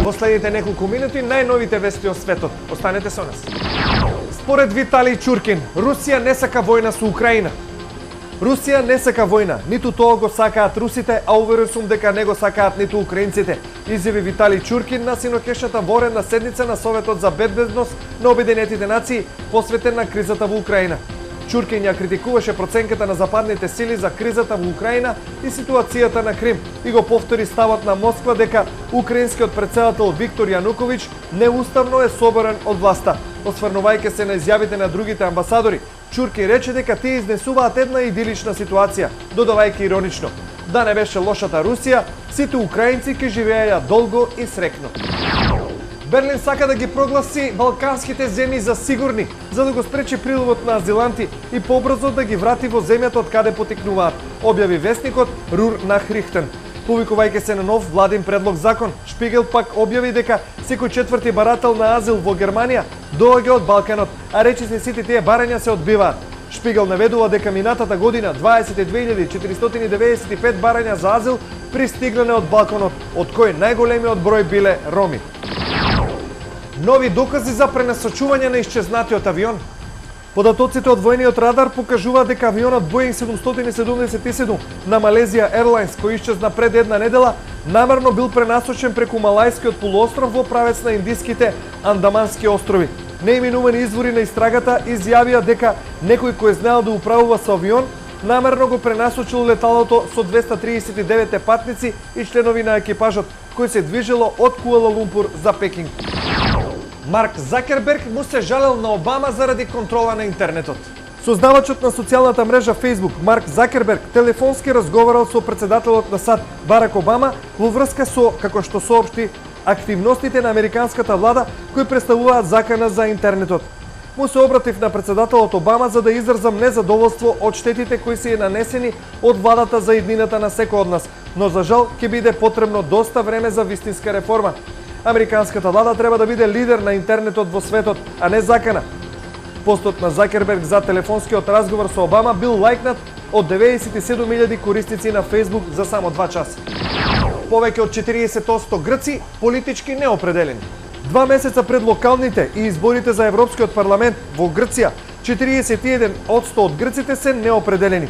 Во следните неколку минути најновите вести од светот. Останете со нас. Според Виталий Чуркин, Русија не сака војна со Украина. Русија не сака војна, ниту тоа го сакаат русите, а уверен сум дека не го сакаат ниту украинците, изјави Виталий Чуркин на синокешната воредна седница на Советот за безбедност на Обединетите нации, посветен на кризата во Украина. Чуркин ја критикуваше проценката на западните сили за кризата во Украина и ситуацијата на Крим и го повтори ставот на Москва дека украинскиот претседател Виктор Јануковиќ неуставно е соборен од власта. Осврнувајќи се на изјавите на другите амбасадори, Чуркин рече дека тие изнесуваат една идилична ситуација, додавајќи иронично: да не беше лошата Русија, сите украинци ќе живееја долго и срекно. Берлин сака да ги прогласи балканските земји за сигурни, за да го спречи приловот на азиланти и побрзо да ги врати во земјата од каде потекнуваат, објави весникот Рур Нахрихтен. Повикувајќи се на нов владин предлог закон, Шпигел пак објави дека секој четврти барател на азил во Германија доаѓа од Балканот, а речиси сите тие барања се одбиваат. Шпигел наведува дека минатата година 22.495 барања за азил пристигнале од Балканот, од кои најголемиот број биле роми. Нови докази за пренасочување на исчезнатиот авион. Податоците од војниот радар покажуваат дека авионот Боинг 777 на Малезија Airlines, кој исчезна пред една недела, намерно бил пренасочен преку Малајскиот полуостров во правец на индиските Андамански острови. Неименувани извори на истрагата изјавија дека некој кој знаел да управува со авион намерно го пренасочил леталото со 239 патници и членови на екипажот, кој се движело од Куала Лумпур за Пекинг. Марк Закерберг му се жалел на Обама заради контрола на интернетот. Создавачот на социјалната мрежа Facebook, Марк Закерберг, телефонски разговарал со претседателот на САД, Барак Обама, во врска со, како што соопшти, активностите на американската влада кои представуваат закана за интернетот. Му се обратив на претседателот Обама за да изразам незадоволство од штетите кои се нанесени од владата за иднината на секој од нас, но за жал ќе биде потребно доста време за вистинска реформа. Американската влада треба да биде лидер на интернетот во светот, а не закана. Постот на Закерберг за телефонскиот разговор со Обама бил лајкнат од 97.000 корисници на Facebook за само 2 часа. Повеќе од 40% грци политички неопределени. 2 месеца пред локалните и изборите за Европскиот парламент во Грција, 41% од грците се неопределени.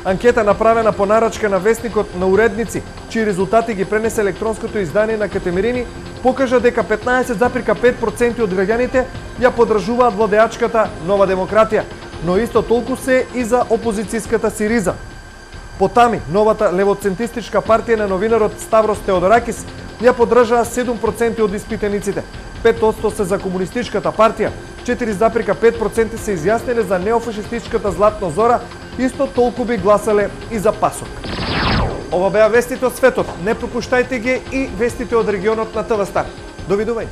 Анкета направена по нарачка на вестникот на уредници, чии резултати ги пренесе електронското издание на Катемирини, покажа дека 15,5% од граѓаните ја подржуваат владеачката Нова демократија, но исто толку се и за опозицијската Сириза. Потами, новата левоцентристичка партија на новинарот Ставрос Теодоракис ја подржаа 7% од испитаниците, 5% се за комунистичката партија, 4,5% се изјасниле за неофашистичката Златно Зора, исто толку би гласале и за ПАСОК. Ова беа вестите од светот. Не пропуштајте ги и вестите од регионот на ТВ Стар. Довидување.